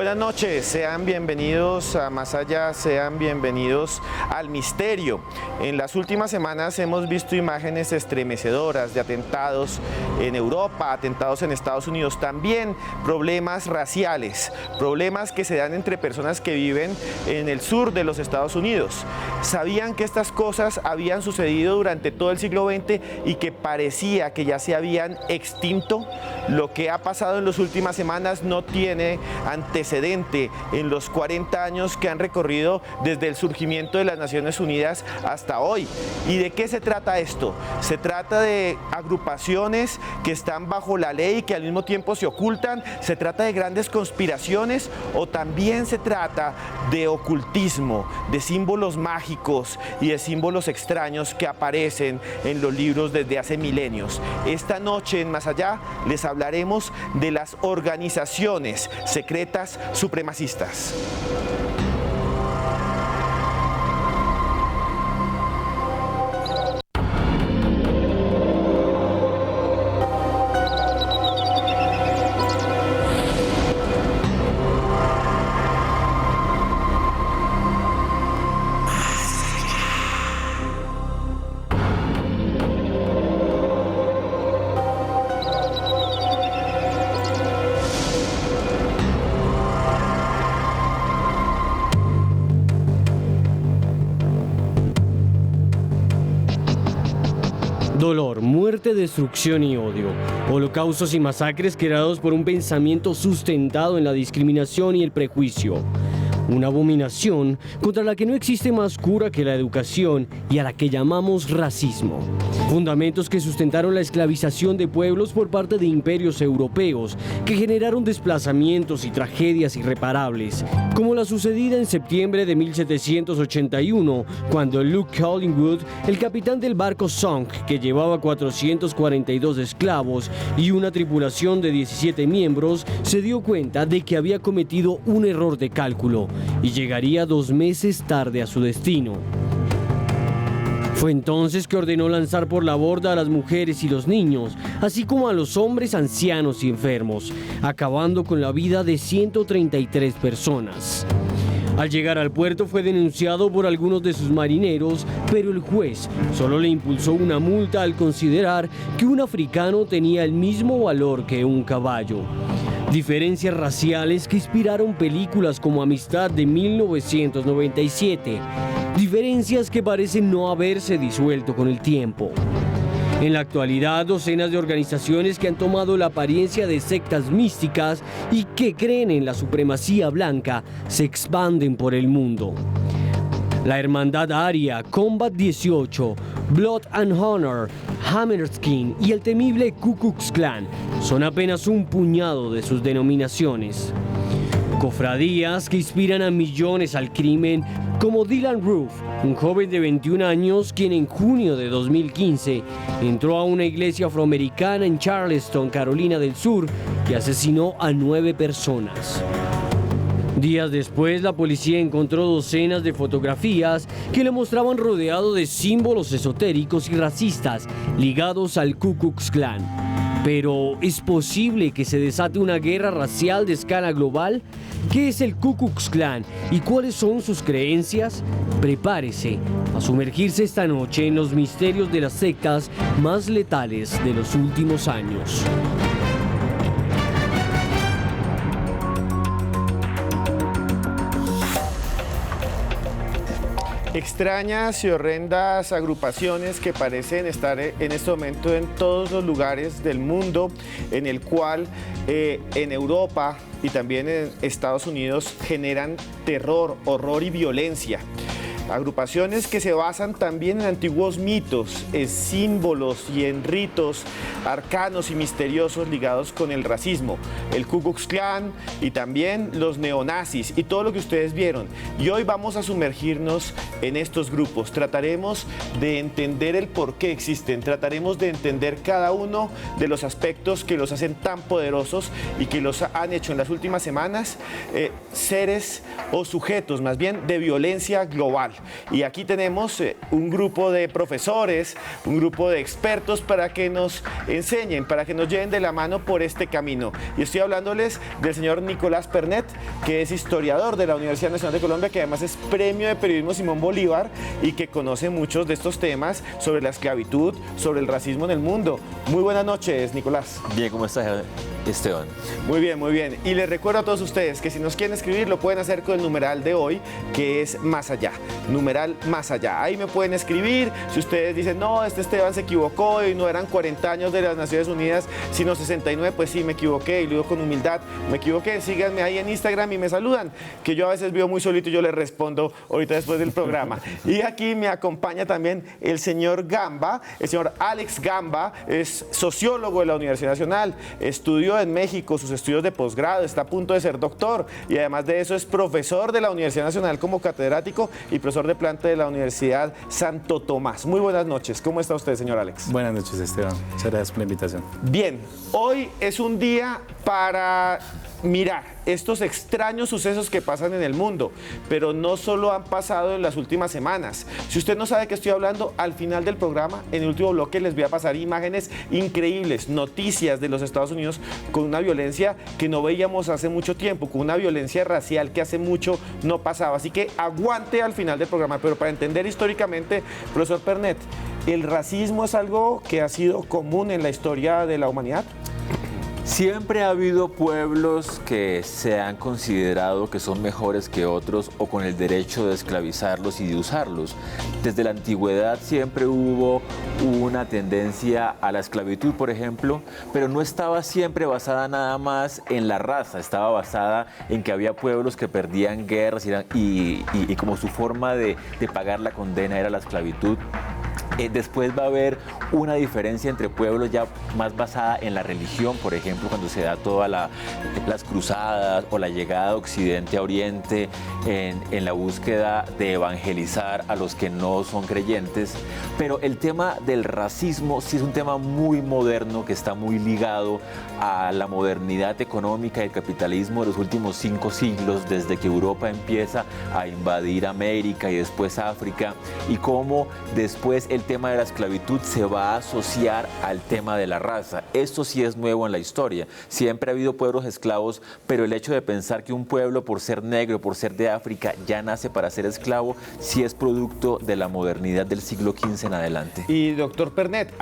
Buenas noches, sean bienvenidos a Más Allá, sean bienvenidos al misterio. En las últimas semanas hemos visto imágenes estremecedoras de atentados en Europa, atentados en Estados Unidos, también problemas raciales, problemas que se dan entre personas que viven en el sur de los Estados Unidos. Sabían que estas cosas habían sucedido durante todo el siglo XX y que parecía que ya se habían extinto. Lo que ha pasado en las últimas semanas no tiene antecedente en los 40 años que han recorrido desde el surgimiento de las Naciones Unidas hasta hoy. ¿Y de qué se trata esto? Se trata de agrupaciones que están bajo la ley y que al mismo tiempo se ocultan, se trata de grandes conspiraciones o también se trata de ocultismo, de símbolos mágicos y de símbolos extraños que aparecen en los libros desde hace milenios. Esta noche en Más Allá les hablaremos de las organizaciones secretas supremacistas. Dolor, muerte, destrucción y odio. Holocaustos y masacres creados por un pensamiento sustentado en la discriminación y el prejuicio. Una abominación contra la que no existe más cura que la educación y a la que llamamos racismo. Fundamentos que sustentaron la esclavización de pueblos por parte de imperios europeos que generaron desplazamientos y tragedias irreparables, como la sucedida en septiembre de 1781, cuando Luke Collingwood, el capitán del barco Sunk, que llevaba 442 esclavos y una tripulación de 17 miembros, se dio cuenta de que había cometido un error de cálculo y llegaría 2 meses tarde a su destino. Fue entonces que ordenó lanzar por la borda a las mujeres y los niños, así como a los hombres ancianos y enfermos, acabando con la vida de 133 personas. Al llegar al puerto fue denunciado por algunos de sus marineros, pero el juez solo le impulsó una multa al considerar que un africano tenía el mismo valor que un caballo. Diferencias raciales que inspiraron películas como Amistad de 1997. Diferencias que parecen no haberse disuelto con el tiempo. En la actualidad, docenas de organizaciones que han tomado la apariencia de sectas místicas y que creen en la supremacía blanca se expanden por el mundo. La Hermandad Aria, Combat 18, Blood and Honor, Hammerskin y el temible Ku Klux Klan son apenas un puñado de sus denominaciones. Cofradías que inspiran a millones al crimen, como Dylan Roof, un joven de 21 años quien en junio de 2015 entró a una iglesia afroamericana en Charleston, Carolina del Sur, y asesinó a 9 personas. Días después, la policía encontró docenas de fotografías que le mostraban rodeado de símbolos esotéricos y racistas ligados al Ku Klux Klan. Pero, ¿es posible que se desate una guerra racial de escala global? ¿Qué es el Ku Klux Klan y cuáles son sus creencias? Prepárese a sumergirse esta noche en los misterios de las sectas más letales de los últimos años. Extrañas y horrendas agrupaciones que parecen estar en este momento en todos los lugares del mundo, en el cual en Europa y también en Estados Unidos generan terror, horror y violencia. Agrupaciones que se basan también en antiguos mitos, en símbolos y en ritos arcanos y misteriosos ligados con el racismo, el Ku Klux Klan y también los neonazis y todo lo que ustedes vieron. Y hoy vamos a sumergirnos en estos grupos. Trataremos de entender el por qué existen, trataremos de entender cada uno de los aspectos que los hacen tan poderosos y que los han hecho en las últimas semanas seres o sujetos más bien de violencia global. Y aquí tenemos un grupo de profesores, un grupo de expertos para que nos enseñen, para que nos lleven de la mano por este camino. Y estoy hablándoles del señor Nicolás Pernet, que es historiador de la Universidad Nacional de Colombia, que además es premio de periodismo Simón Bolívar y que conoce muchos de estos temas sobre la esclavitud, sobre el racismo en el mundo. Muy buenas noches, Nicolás. Bien, ¿cómo estás, Esteban? Muy bien, muy bien. Y les recuerdo a todos ustedes que si nos quieren escribir lo pueden hacer con el numeral de hoy, que es más allá. Numeral más allá. Ahí me pueden escribir. Si ustedes dicen, no, este Esteban se equivocó y no eran 40 años de las Naciones Unidas, sino 69, pues sí, me equivoqué y lo digo con humildad. Me equivoqué. Síganme ahí en Instagram y me saludan, que yo a veces vivo muy solito y yo les respondo ahorita después del programa. Y aquí me acompaña también el señor Gamba, el señor Alex Gamba, es sociólogo de la Universidad Nacional, estudió en México sus estudios de posgrado, está a punto de ser doctor y además de eso es profesor de la Universidad Nacional como catedrático y profesor de planta de la Universidad Santo Tomás. Muy buenas noches. ¿Cómo está usted, señor Alex? Buenas noches, Esteban. Muchas gracias por la invitación. Bien, hoy es un día para mirar estos extraños sucesos que pasan en el mundo, pero no solo han pasado en las últimas semanas. Si usted no sabe de qué estoy hablando, al final del programa, en el último bloque, les voy a pasar imágenes increíbles, noticias de los Estados Unidos con una violencia que no veíamos hace mucho tiempo, con una violencia racial que hace mucho no pasaba. Así que aguante al final del programa, pero para entender históricamente, profesor Pernet, ¿el racismo es algo que ha sido común en la historia de la humanidad? Siempre ha habido pueblos que se han considerado que son mejores que otros o con el derecho de esclavizarlos y de usarlos. Desde la antigüedad siempre hubo una tendencia a la esclavitud, por ejemplo, pero no estaba siempre basada nada más en la raza, estaba basada en que había pueblos que perdían guerras y como su forma de pagar la condena era la esclavitud. Después va a haber una diferencia entre pueblos ya más basada en la religión, por ejemplo, cuando se da todas las cruzadas o la llegada de Occidente a Oriente en la búsqueda de evangelizar a los que no son creyentes. Pero el tema del racismo sí es un tema muy moderno que está muy ligado a la modernidad económica y el capitalismo de los últimos 5 siglos, desde que Europa empieza a invadir América y después África, y cómo después el tema de la esclavitud se va a asociar al tema de la raza. Esto sí es nuevo en la historia. Siempre ha habido pueblos esclavos, pero el hecho de pensar que un pueblo, por ser negro, por ser de África, ya nace para ser esclavo, sí es producto de la modernidad del siglo XV en adelante. Y doctor Pernet,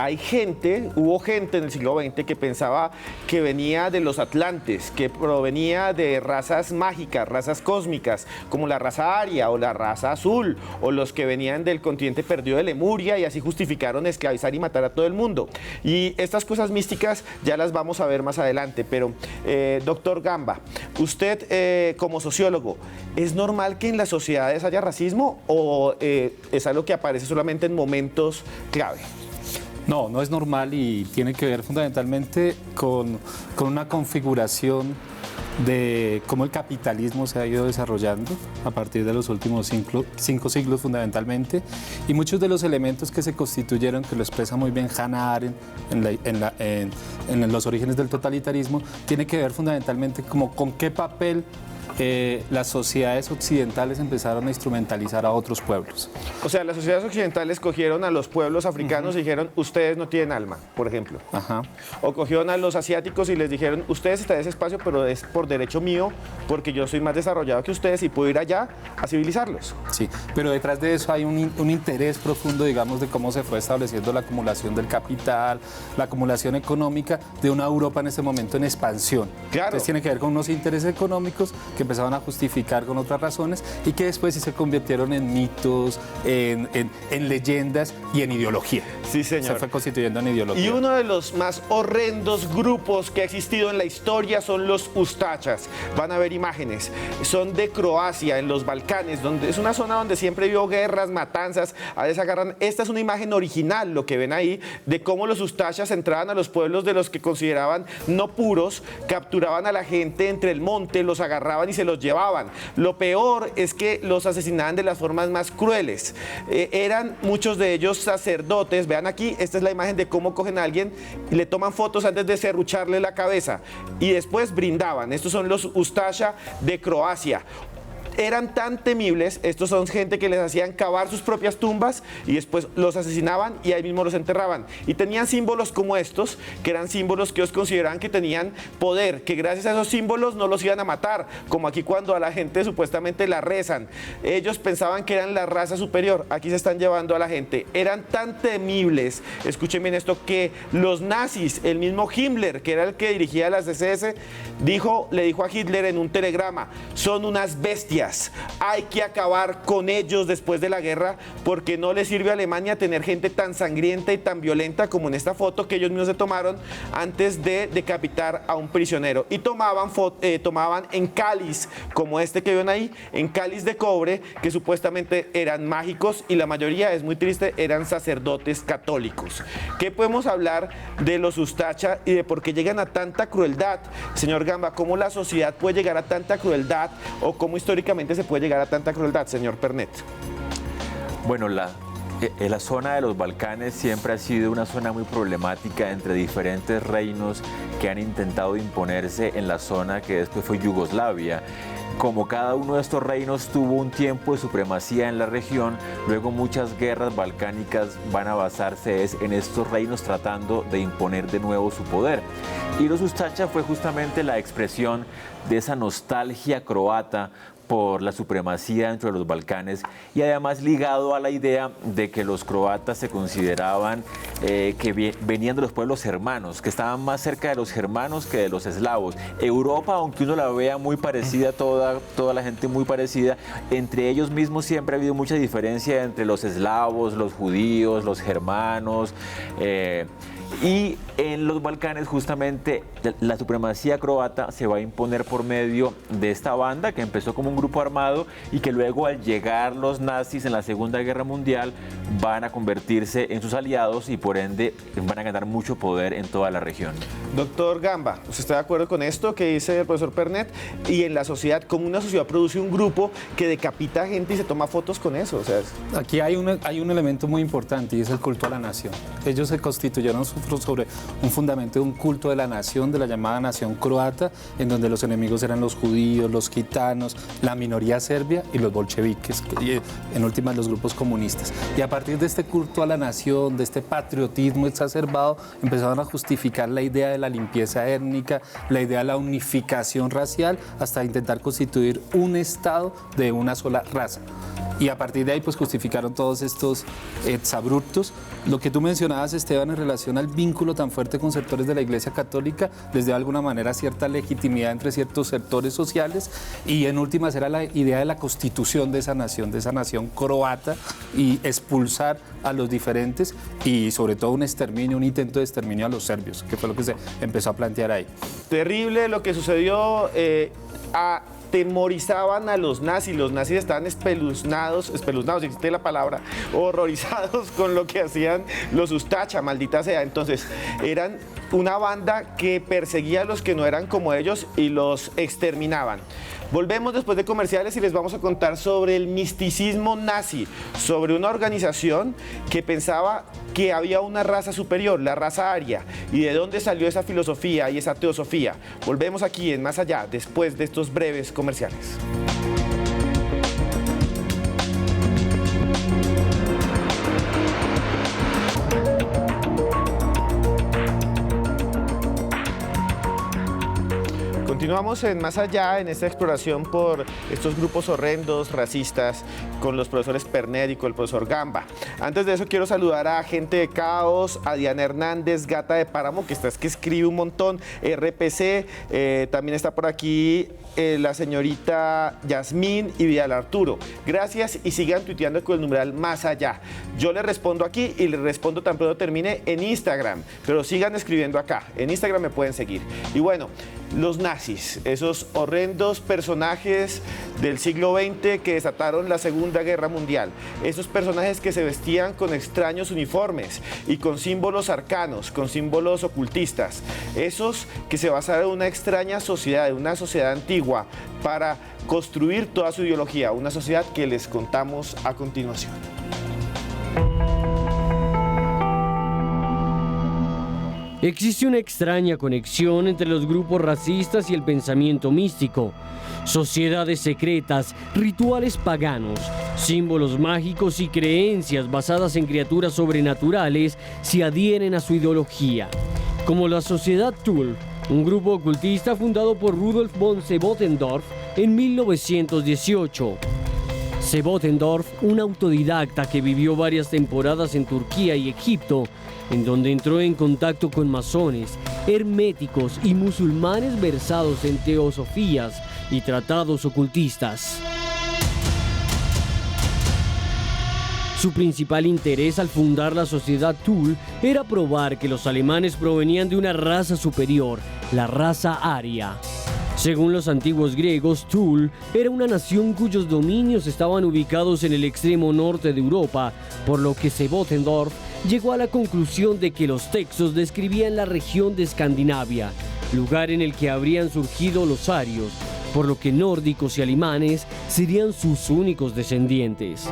hubo gente en el siglo XX que pensaba que venía de los atlantes, que provenía de razas mágicas, razas cósmicas, como la raza aria o la raza azul, o los que venían del continente perdido de Lemuria y así justificaron esclavizar y matar a todo el mundo. Y estas cosas místicas ya las vamos a ver más adelante, pero doctor Gamba, usted como sociólogo, ¿es normal que en las sociedades haya racismo o es algo que aparece solamente en momentos clave? No, no es normal y tiene que ver fundamentalmente con una configuración de cómo el capitalismo se ha ido desarrollando a partir de los últimos 5 siglos fundamentalmente, y muchos de los elementos que se constituyeron, que lo expresa muy bien Hannah Arendt en los orígenes del totalitarismo, tiene que ver fundamentalmente como con qué papel las sociedades occidentales empezaron a instrumentalizar a otros pueblos. O sea, las sociedades occidentales cogieron a los pueblos africanos y dijeron, ustedes no tienen alma, por ejemplo. Ajá. O cogieron a los asiáticos y les dijeron, ustedes están en ese espacio, pero es por derecho mío, porque yo soy más desarrollado que ustedes y puedo ir allá a civilizarlos. Sí, pero detrás de eso hay un interés profundo, digamos, de cómo se fue estableciendo la acumulación del capital, la acumulación económica de una Europa en ese momento en expansión. Claro. Entonces tiene que ver con unos intereses económicos que empezaban a justificar con otras razones y que después sí se convirtieron en mitos, en leyendas y en ideología. Sí, señor. Se fue constituyendo en ideología. Y uno de los más horrendos grupos que ha existido en la historia son los ustachas. Van a ver imágenes. Son de Croacia, en los Balcanes, donde es una zona donde siempre vio guerras, matanzas. A veces agarran. Esta es una imagen original, lo que ven ahí, de cómo los ustachas entraban a los pueblos de los que consideraban no puros, capturaban a la gente entre el monte, los agarraban y se los llevaban. Lo peor es que los asesinaban de las formas más crueles. Eran muchos de ellos sacerdotes. Vean aquí, esta es la imagen de cómo cogen a alguien y le toman fotos antes de serrucharle la cabeza y después brindaban. Estos son los Ustasha de Croacia. Eran tan temibles, estos son gente que les hacían cavar sus propias tumbas y después los asesinaban y ahí mismo los enterraban. Y tenían símbolos como estos, que eran símbolos que ellos consideraban que tenían poder, que gracias a esos símbolos no los iban a matar, como aquí cuando a la gente supuestamente la rezan. Ellos pensaban que eran la raza superior, aquí se están llevando a la gente. Eran tan temibles, escuchen bien esto, que los nazis, el mismo Himmler, que era el que dirigía las SS, le dijo a Hitler en un telegrama: son unas bestias. Hay que acabar con ellos después de la guerra porque no le sirve a Alemania tener gente tan sangrienta y tan violenta como en esta foto que ellos mismos se tomaron antes de decapitar a un prisionero. Y tomaban en cáliz, como este que ven ahí, en cáliz de cobre, que supuestamente eran mágicos y la mayoría, es muy triste, eran sacerdotes católicos. ¿Qué podemos hablar de los Ustasha y de por qué llegan a tanta crueldad? Señor Gamba, ¿cómo la sociedad puede llegar a tanta crueldad o cómo históricamente se puede llegar a tanta crueldad, señor Pernet? Bueno, la zona de los Balcanes siempre ha sido una zona muy problemática entre diferentes reinos que han intentado imponerse en la zona que después fue Yugoslavia. Como cada uno de estos reinos tuvo un tiempo de supremacía en la región, luego muchas guerras balcánicas van a basarse en estos reinos tratando de imponer de nuevo su poder. Y los Ustasha fue justamente la expresión de esa nostalgia croata por la supremacía dentro de los Balcanes y además ligado a la idea de que los croatas se consideraban que venían de los pueblos germanos, que estaban más cerca de los germanos que de los eslavos. Europa, aunque uno la vea muy parecida, toda la gente muy parecida, entre ellos mismos siempre ha habido mucha diferencia entre los eslavos, los judíos, los germanos. Y en los Balcanes justamente la supremacía croata se va a imponer por medio de esta banda que empezó como un grupo armado y que luego al llegar los nazis en la Segunda Guerra Mundial van a convertirse en sus aliados y por ende van a ganar mucho poder en toda la región. Doctor Gamba, ¿usted está de acuerdo con esto que dice el profesor Pernet? Y en la sociedad, ¿cómo una sociedad produce un grupo que decapita gente y se toma fotos con eso? O sea, aquí hay un elemento muy importante y es el culto a la nación. Ellos se constituyeron sobre un fundamento de un culto de la nación, de la llamada nación croata, en donde los enemigos eran los judíos, los gitanos, la minoría serbia y los bolcheviques, y en últimas los grupos comunistas. Y a partir de este culto a la nación, de este patriotismo exacerbado, empezaron a justificar la idea de la limpieza étnica, la idea de la unificación racial, hasta intentar constituir un estado de una sola raza. Y a partir de ahí pues justificaron todos estos exabruptos. Lo que tú mencionabas, Esteban, en relación al vínculo tan fuerte con sectores de la Iglesia Católica, les dio de alguna manera cierta legitimidad entre ciertos sectores sociales y en últimas era la idea de la constitución de esa nación croata y expulsar a los diferentes y sobre todo un intento de exterminio a los serbios, que fue lo que se empezó a plantear ahí. Terrible lo que sucedió. Temorizaban a los nazis estaban espeluznados, existe la palabra, horrorizados con lo que hacían los Ustasha, maldita sea. Entonces, eran una banda que perseguía a los que no eran como ellos y los exterminaban. Volvemos después de comerciales y les vamos a contar sobre el misticismo nazi, sobre una organización que pensaba que había una raza superior, la raza aria, y de dónde salió esa filosofía y esa teosofía. Volvemos aquí en Más Allá, después de estos breves comerciales. Continuamos en Más Allá, en esta exploración por estos grupos horrendos, racistas, con los profesores Pernet y con el profesor Gamba. Antes de eso quiero saludar a Gente de Caos, a Diana Hernández, Gata de Páramo, que escribe un montón, RPC, también está por aquí la señorita Yasmín y Vidal Arturo. Gracias y sigan tuiteando con el numeral Más Allá. Yo les respondo aquí y les respondo tan pronto termine en Instagram, pero sigan escribiendo acá. En Instagram me pueden seguir. Y bueno, los nazis, esos horrendos personajes del siglo XX que desataron la Segunda Guerra Mundial, esos personajes que se vestían con extraños uniformes y con símbolos arcanos, con símbolos ocultistas, esos que se basaron en una extraña sociedad, en una sociedad antigua, para construir toda su ideología, una sociedad que les contamos a continuación. Existe una extraña conexión entre los grupos racistas y el pensamiento místico. Sociedades secretas, rituales paganos, símbolos mágicos y creencias basadas en criaturas sobrenaturales se adhieren a su ideología. Como la Sociedad Thule, un grupo ocultista fundado por Rudolf von Sebottendorf en 1918. Sebottendorf, un autodidacta que vivió varias temporadas en Turquía y Egipto, en donde entró en contacto con masones, herméticos y musulmanes versados en teosofías y tratados ocultistas. Su principal interés al fundar la Sociedad Thule era probar que los alemanes provenían de una raza superior, la raza aria. Según los antiguos griegos, Thule era una nación cuyos dominios estaban ubicados en el extremo norte de Europa, por lo que Sebottendorf llegó a la conclusión de que los textos describían la región de Escandinavia, lugar en el que habrían surgido los arios, por lo que nórdicos y alemanes serían sus únicos descendientes.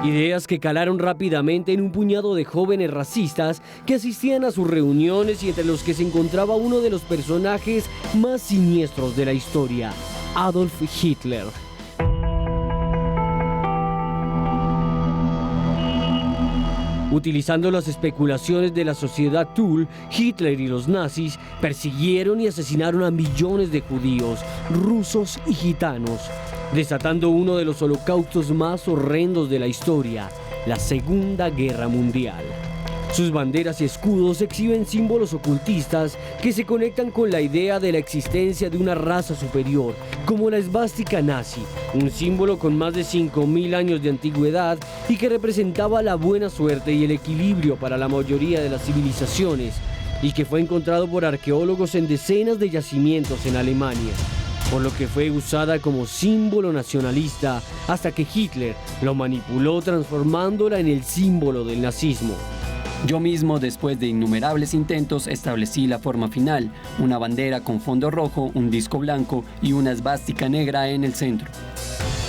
Ideas que calaron rápidamente en un puñado de jóvenes racistas que asistían a sus reuniones y entre los que se encontraba uno de los personajes más siniestros de la historia, Adolf Hitler. Utilizando las especulaciones de la Sociedad Thule, Hitler y los nazis persiguieron y asesinaron a millones de judíos, rusos y gitanos, desatando uno de los holocaustos más horrendos de la historia, la Segunda Guerra Mundial. Sus banderas y escudos exhiben símbolos ocultistas que se conectan con la idea de la existencia de una raza superior, como la esvástica nazi, un símbolo con más de 5.000 años de antigüedad y que representaba la buena suerte y el equilibrio para la mayoría de las civilizaciones, y que fue encontrado por arqueólogos en decenas de yacimientos en Alemania, por lo que fue usada como símbolo nacionalista hasta que Hitler lo manipuló transformándola en el símbolo del nazismo. Yo mismo, después de innumerables intentos, establecí la forma final, una bandera con fondo rojo, un disco blanco y una esvástica negra en el centro.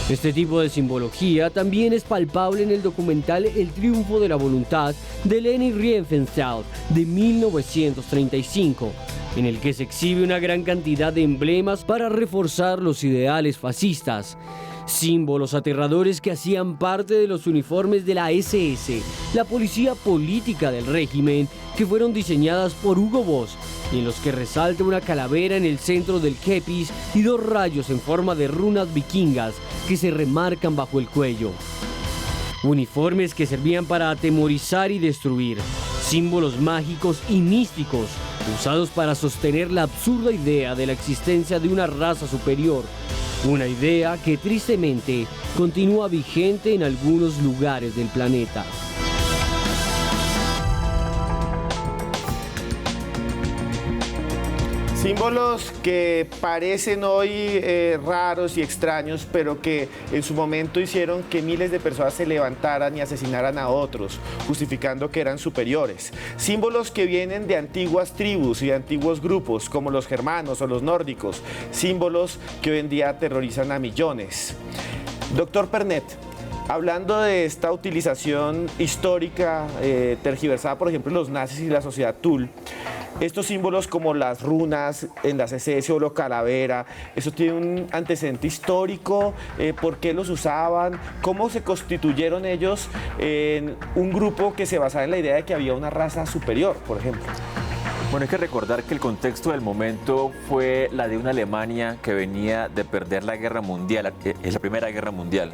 Este tipo de simbología también es palpable en el documental El triunfo de la voluntad de Leni Riefenstahl de 1935, en el que se exhibe una gran cantidad de emblemas para reforzar los ideales fascistas. Símbolos aterradores que hacían parte de los uniformes de la SS, la policía política del régimen, que fueron diseñadas por Hugo Boss, y en los que resalta una calavera en el centro del kepis y dos rayos en forma de runas vikingas que se remarcan bajo el cuello. Uniformes que servían para atemorizar y destruir, símbolos mágicos y místicos, usados para sostener la absurda idea de la existencia de una raza superior, una idea que tristemente continúa vigente en algunos lugares del planeta. Símbolos que parecen hoy raros y extraños, pero que en su momento hicieron que miles de personas se levantaran y asesinaran a otros, justificando que eran superiores. Símbolos que vienen de antiguas tribus y de antiguos grupos, como los germanos o los nórdicos. Símbolos que hoy en día aterrorizan a millones. Doctor Pernet, hablando de esta utilización histórica tergiversada, por ejemplo, en los nazis y la Sociedad Thule, estos símbolos como las runas en las SS o la calavera, ¿eso tiene un antecedente histórico? ¿Por qué los usaban? ¿Cómo se constituyeron ellos en un grupo que se basaba en la idea de que había una raza superior, por ejemplo? Bueno, hay que recordar que el contexto del momento fue la de una Alemania que venía de perder la guerra mundial, la Primera Guerra Mundial.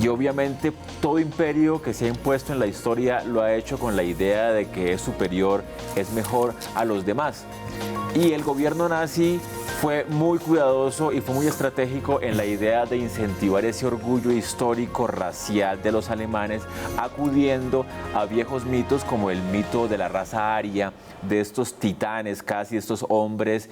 Y obviamente todo imperio que se ha impuesto en la historia lo ha hecho con la idea de que es superior, es mejor a los demás. Y el gobierno nazi fue muy cuidadoso y fue muy estratégico en la idea de incentivar ese orgullo histórico racial de los alemanes, acudiendo a viejos mitos como el mito de la raza aria, de estos titanes casi, estos hombres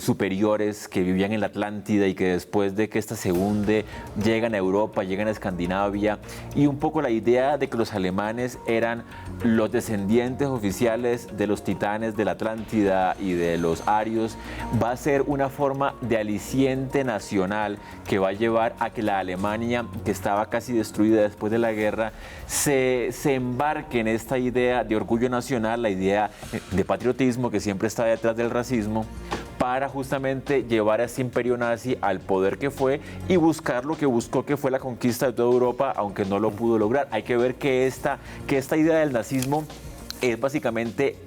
superiores que vivían en la Atlántida y que después de que ésta se hunde llegan a Europa, llegan a Escandinavia, y un poco la idea de que los alemanes eran los descendientes oficiales de los titanes de la Atlántida y de los arios, va a ser una forma de aliciente nacional que va a llevar a que la Alemania, que estaba casi destruida después de la guerra, se embarque en esta idea de orgullo nacional, la idea de patriotismo que siempre está detrás del racismo, para justamente llevar a ese imperio nazi al poder que fue y buscar lo que buscó, que fue la conquista de toda Europa, aunque no lo pudo lograr. Hay que ver que esta idea del nazismo es básicamente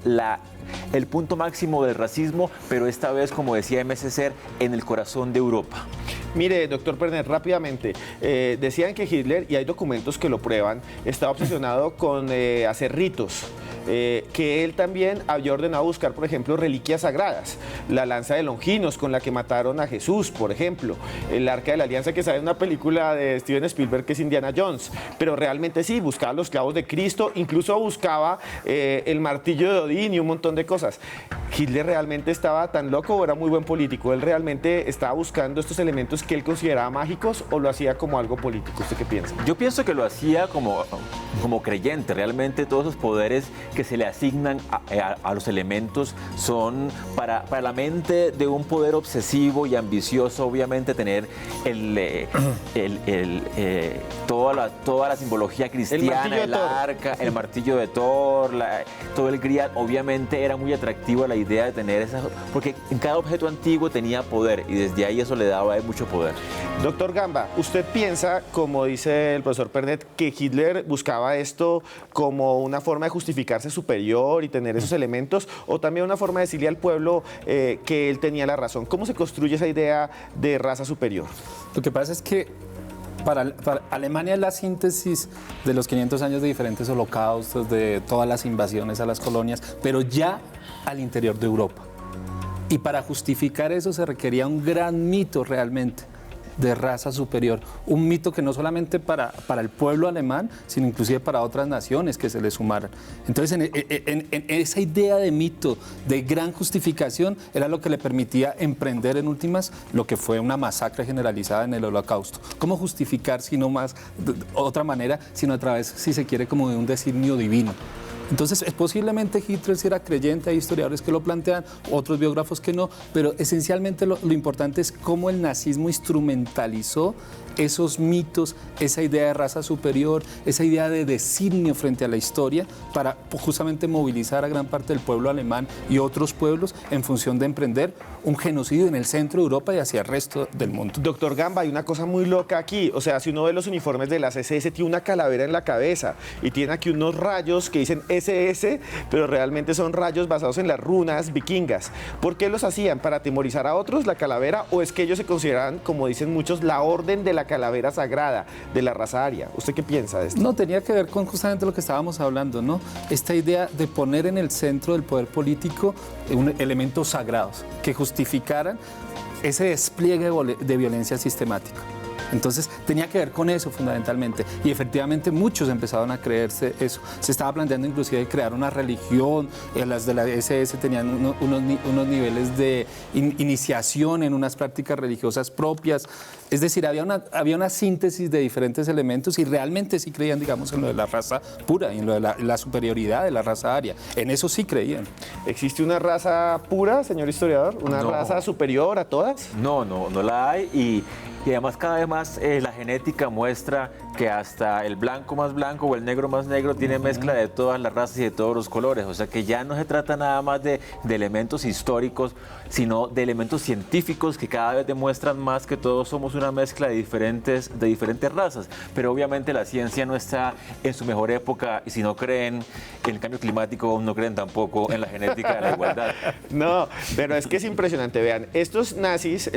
el punto máximo del racismo, pero esta vez, como decía M. Ceser, en el corazón de Europa. Mire, doctor Pernet, rápidamente, decían que Hitler, y hay documentos que lo prueban, estaba obsesionado con hacer ritos. Que él también había ordenado buscar, por ejemplo, reliquias sagradas. La lanza de Longinos con la que mataron a Jesús, por ejemplo. El Arca de la Alianza, que sale en una película de Steven Spielberg, que es Indiana Jones. Pero realmente sí, buscaba los clavos de Cristo, incluso buscaba el martillo de Odín y un montón de cosas. ¿Hitler realmente estaba tan loco o era muy buen político? ¿Él realmente estaba buscando estos elementos que él consideraba mágicos o lo hacía como algo político? ¿Usted qué piensa? Yo pienso que lo hacía como creyente. Realmente todos esos poderes que se le asignan a los elementos son para la mente de un poder obsesivo y ambicioso, obviamente tener toda la simbología cristiana, el arca, el martillo de Thor, todo el grial. Obviamente era muy atractiva la idea de tener esa, porque en cada objeto antiguo tenía poder y desde ahí eso le daba a él mucho poder. Doctor Gamba, ¿usted piensa, como dice el profesor Pernet, que Hitler buscaba esto como una forma de justificarse superior y tener esos elementos, o también una forma de decirle al pueblo que él tenía la razón? ¿Cómo se construye esa idea de raza superior? Lo que pasa es que para Alemania es la síntesis de los 500 años de diferentes holocaustos, de todas las invasiones a las colonias, pero ya al interior de Europa. Y para justificar eso se requería un gran mito realmente de raza superior, un mito que no solamente para el pueblo alemán, sino inclusive para otras naciones que se le sumaran. Entonces, en esa idea de mito, de gran justificación, era lo que le permitía emprender en últimas lo que fue una masacre generalizada en el Holocausto. ¿Cómo justificar, sino más, de otra manera, sino a través, si se quiere, como de un designio divino? Entonces, posiblemente Hitler sí era creyente, hay historiadores que lo plantean, otros biógrafos que no, pero esencialmente lo importante es cómo el nazismo instrumentalizó esos mitos, esa idea de raza superior, esa idea de designio frente a la historia para justamente movilizar a gran parte del pueblo alemán y otros pueblos en función de emprender un genocidio en el centro de Europa y hacia el resto del mundo. Doctor Gamba, hay una cosa muy loca aquí. O sea, si uno ve los uniformes de las SS, tiene una calavera en la cabeza y tiene aquí unos rayos que dicen SS, pero realmente son rayos basados en las runas vikingas. ¿Por qué los hacían? ¿Para atemorizar a otros la calavera? ¿O es que ellos se consideran, como dicen muchos, la orden de la calavera sagrada de la raza aria? ¿Usted qué piensa de esto? No, tenía que ver con justamente lo que estábamos hablando, ¿no? Esta idea de poner en el centro del poder político elementos sagrados que justificaran ese despliegue de violencia sistemática. Entonces tenía que ver con eso fundamentalmente y efectivamente muchos empezaron a creerse eso. Se estaba planteando inclusive crear una religión, las de la SS tenían unos niveles de iniciación en unas prácticas religiosas propias, es decir, había una síntesis de diferentes elementos y realmente sí creían, digamos, en lo de la raza pura y en lo de la superioridad de la raza aria, en eso sí creían. ¿Existe una raza pura, señor historiador? ¿Una raza superior a todas? No la hay y además cada vez más la genética muestra que hasta el blanco más blanco o el negro más negro tiene mezcla de todas las razas y de todos los colores. O sea que ya no se trata nada más de elementos históricos, sino de elementos científicos que cada vez demuestran más que todos somos una mezcla de diferentes razas. Pero obviamente la ciencia no está en su mejor época y si no creen en el cambio climático, no creen tampoco en la genética de la igualdad. No, pero es que es impresionante. Vean, los nazis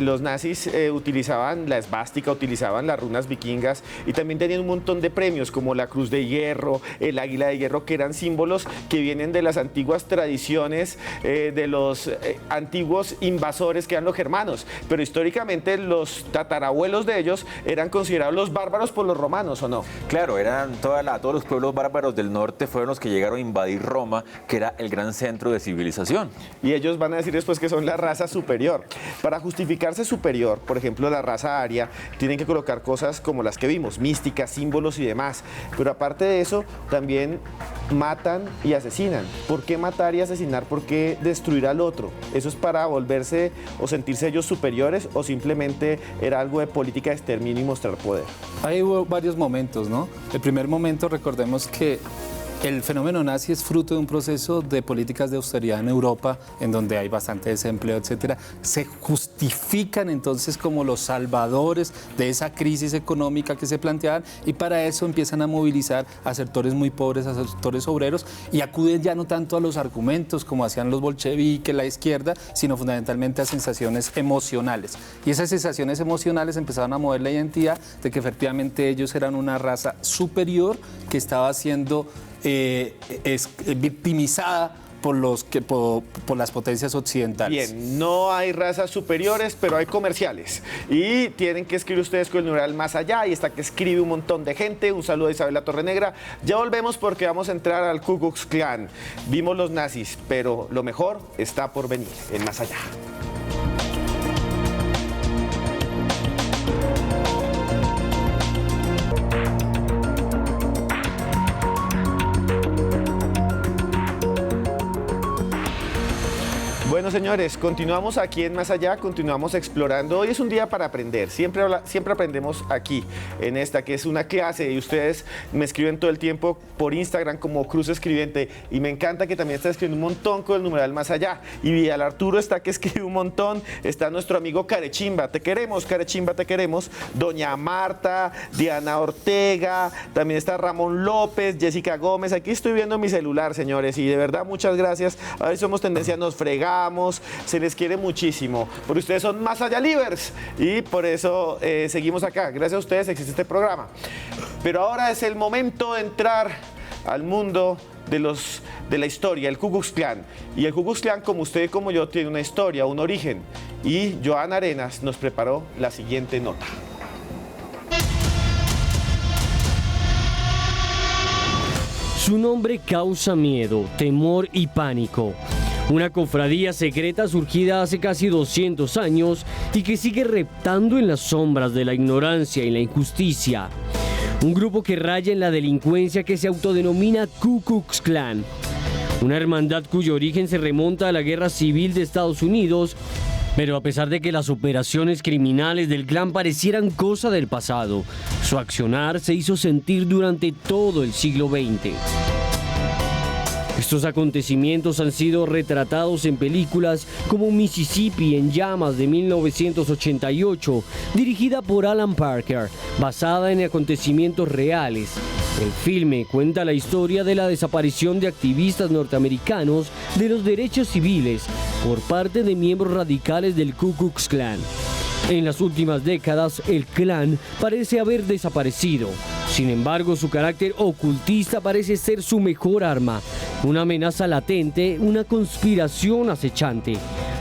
utilizaban la esvástica, utilizaban las runas vikingas y también tienen un montón de premios, como la Cruz de Hierro, el Águila de Hierro, que eran símbolos que vienen de las antiguas tradiciones de los antiguos invasores que eran los germanos. Pero históricamente los tatarabuelos de ellos eran considerados los bárbaros por los romanos, ¿o no? Claro, eran todos los pueblos bárbaros del norte fueron los que llegaron a invadir Roma, que era el gran centro de civilización. Y ellos van a decir después que son la raza superior. Para justificarse superior, por ejemplo, la raza aria, tienen que colocar cosas como las que vimos, místicas, símbolos y demás. Pero aparte de eso, también matan y asesinan. ¿Por qué matar y asesinar? ¿Por qué destruir al otro? ¿Eso es para volverse o sentirse ellos superiores o simplemente era algo de política de exterminio y mostrar poder? Hay varios momentos, ¿no? El primer momento, recordemos que el fenómeno nazi es fruto de un proceso de políticas de austeridad en Europa, en donde hay bastante desempleo, etcétera. Se justifican entonces como los salvadores de esa crisis económica que se planteaban, y para eso empiezan a movilizar a sectores muy pobres, a sectores obreros, y acuden ya no tanto a los argumentos como hacían los bolcheviques, la izquierda, sino fundamentalmente a sensaciones emocionales. Y esas sensaciones emocionales empezaron a mover la identidad de que efectivamente ellos eran una raza superior que estaba siendo victimizada por las potencias occidentales. Bien, no hay razas superiores, pero hay comerciales. Y tienen que escribir ustedes con el numeral más allá, y está que escribe un montón de gente. Un saludo a Isabela Torrenegra. Ya volvemos porque vamos a entrar al Ku Klux Klan. Vimos los nazis, pero lo mejor está por venir, el más allá. Bueno, señores, continuamos aquí en Más Allá, continuamos explorando. Hoy es un día para aprender, siempre aprendemos aquí, en esta, que es una clase, y ustedes me escriben todo el tiempo por Instagram como Cruz Escribiente, y me encanta que también está escribiendo un montón con el numeral Más Allá. Y Vidal Arturo está que escribe un montón, está nuestro amigo Carechimba, te queremos, Carechimba, te queremos, Doña Marta, Diana Ortega, también está Ramón López, Jessica Gómez. Aquí estoy viendo mi celular, señores, y de verdad muchas gracias. A ver, Somos Tendencia, nos fregamos, se les quiere muchísimo, porque ustedes son Más Allá Livers, y por eso seguimos acá. Gracias a ustedes existe este programa. Pero ahora es el momento de entrar al mundo de la historia, el Ku Klux Klan. Y el Ku Klux Klan, como usted y como yo, tiene una historia, un origen. Y Joana Arenas nos preparó la siguiente nota. Su nombre causa miedo, temor y pánico. Una cofradía secreta surgida hace casi 200 años y que sigue reptando en las sombras de la ignorancia y la injusticia. Un grupo que raya en la delincuencia que se autodenomina Ku Klux Klan. Una hermandad cuyo origen se remonta a la Guerra Civil de Estados Unidos, pero a pesar de que las operaciones criminales del clan parecieran cosa del pasado, su accionar se hizo sentir durante todo el siglo XX. Estos acontecimientos han sido retratados en películas como Mississippi en Llamas de 1988, dirigida por Alan Parker, basada en acontecimientos reales. El filme cuenta la historia de la desaparición de activistas norteamericanos de los derechos civiles por parte de miembros radicales del Ku Klux Klan. En las últimas décadas, el clan parece haber desaparecido. Sin embargo, su carácter ocultista parece ser su mejor arma, una amenaza latente, una conspiración acechante.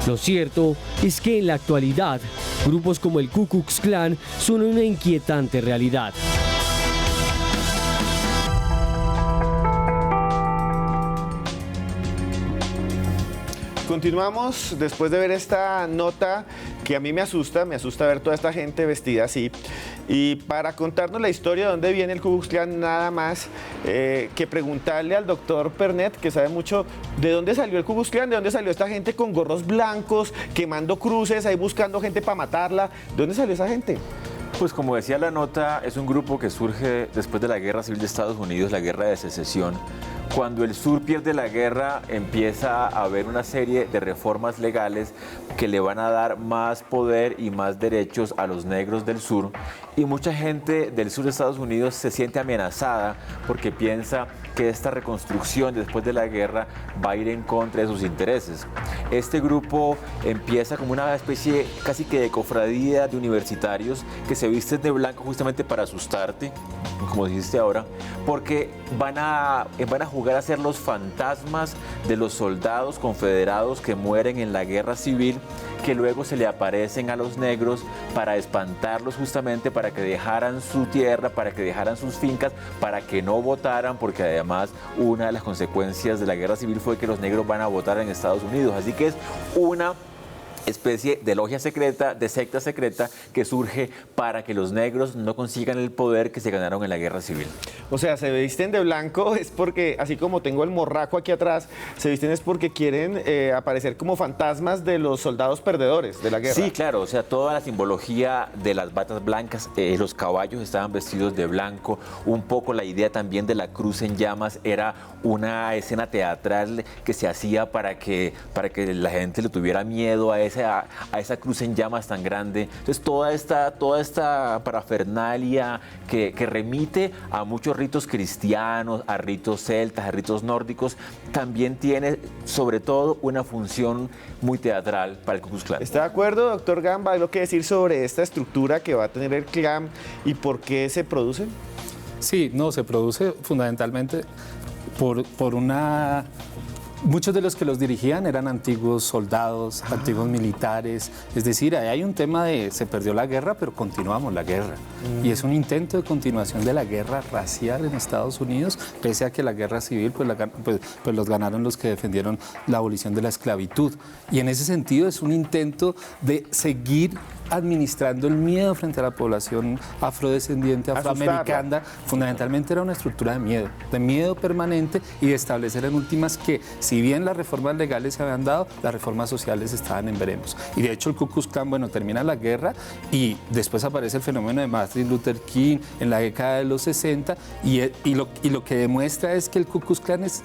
Lo cierto es que en la actualidad, grupos como el Ku Klux Klan son una inquietante realidad. Continuamos después de ver esta nota que a mí me asusta ver toda esta gente vestida así. Y para contarnos la historia de dónde viene el Ku Klux Klan, nada más que preguntarle al doctor Pernet, que sabe mucho, de dónde salió el Ku Klux Klan, de dónde salió esta gente con gorros blancos, quemando cruces, ahí buscando gente para matarla. ¿De dónde salió esa gente? Pues como decía la nota, es un grupo que surge después de la Guerra Civil de Estados Unidos, la Guerra de Secesión, Cuando el sur pierde la guerra, empieza a haber una serie de reformas legales que le van a dar más poder y más derechos a los negros del sur. Y mucha gente del sur de Estados Unidos se siente amenazada porque piensa que esta reconstrucción después de la guerra va a ir en contra de sus intereses. Este grupo empieza como una especie casi que de cofradía de universitarios que se visten de blanco justamente para asustarte, como dijiste ahora, porque van a jugar a ser los fantasmas de los soldados confederados que mueren en la guerra civil, que luego se le aparecen a los negros para espantarlos justamente, para que dejaran su tierra, para que dejaran sus fincas, para que no votaran, porque además una de las consecuencias de la guerra civil fue que los negros van a votar en Estados Unidos. Así que es una especie de logia secreta, de secta secreta que surge para que los negros no consigan el poder que se ganaron en la guerra civil. O sea, se visten de blanco es porque, así como tengo el morraco aquí atrás, se visten es porque quieren aparecer como fantasmas de los soldados perdedores de la guerra. Sí, claro, o sea, toda la simbología de las batas blancas, los caballos estaban vestidos de blanco, un poco la idea también de la cruz en llamas era una escena teatral que se hacía para que la gente le tuviera miedo a esa cruz en llamas tan grande. Entonces toda esta parafernalia que remite a muchos ritos cristianos, a ritos celtas, a ritos nórdicos, también tiene sobre todo una función muy teatral para el Ku Klux Klan. ¿Está de acuerdo, doctor Gamba? ¿Algo que decir sobre esta estructura que va a tener el Klan y por qué se produce? Sí, no, se produce fundamentalmente por una... Muchos de los que los dirigían eran antiguos soldados, antiguos militares, es decir, ahí hay un tema de se perdió la guerra, pero continuamos la guerra. Y es un intento de continuación de la guerra racial en Estados Unidos, pese a que la guerra civil pues los ganaron los que defendieron la abolición de la esclavitud. Y en ese sentido es un intento de seguir administrando el miedo frente a la población afrodescendiente, afroamericana. Fundamentalmente era una estructura de miedo permanente y de establecer en últimas que si bien las reformas legales se habían dado, las reformas sociales estaban en veremos. Y de hecho el Ku Klux Klan, bueno, termina la guerra y después aparece el fenómeno de Martin Luther King en la década de los 60 y lo que demuestra es que el Ku Klux Klan es